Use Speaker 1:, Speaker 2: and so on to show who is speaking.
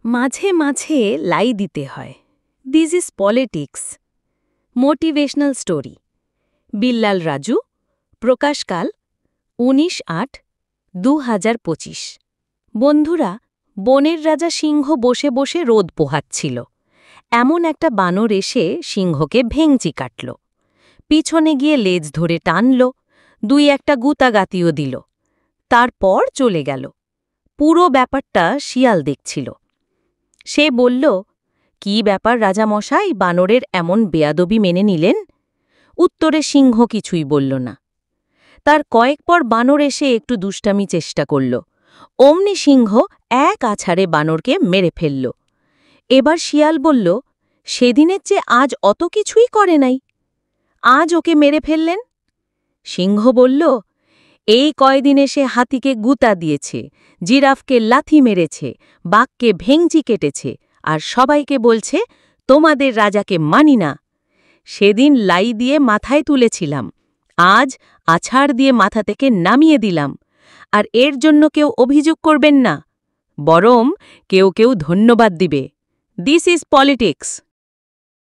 Speaker 1: মাঝে মাঝে লাই দিতে হয়। This is politics. Motivational story. Billal Raju. প্রকাশকাল ১৯/৮/২০২৫। বন্ধুরা, বনের রাজা সিংহ বসে বসে রোদ পোহাচ্ছিল। এমন একটা বানর এসে সিংহকে ভেঙচি কাটল। পিছনে গিয়ে লেজ ধরে টানল, দুই একটা গুতাগাতিও দিল। তারপর চলে গেল। পুরো ব্যাপারটা শিয়াল দেখছিল। সে বলল, কি ব্যাপার রাজামশাই, বানরের এমন বেয়াদবি মেনে নিলেন? উত্তরে সিংহ কিছুই বলল না। তার কয়েক পর বানর এসে একটু দুষ্টামি চেষ্টা করল। অমনি সিংহ এক আছাড়ে বানরকে মেরে ফেলল। এবার শিয়াল বলল, সেদিনের চেয়ে আজ অত কিছুই করে নাই, আজ ওকে মেরে ফেললেন? সিংহ বলল, এই কয়দিনে সে হাতিকে গুতা দিয়েছে, জিরাফকে লাথি মেরেছে, বাঘকে ভেঙচি কেটেছে, আর সবাইকে বলছে তোমাদের রাজাকে মানি না। সেদিন লাই দিয়ে মাথায় তুলেছিলাম, আজ আছাড় দিয়ে মাথা থেকে নামিয়ে দিলাম। আর এর জন্য কেউ অভিযোগ করবেন না, বরং কেউ কেউ ধন্যবাদ দিবে। This is politics.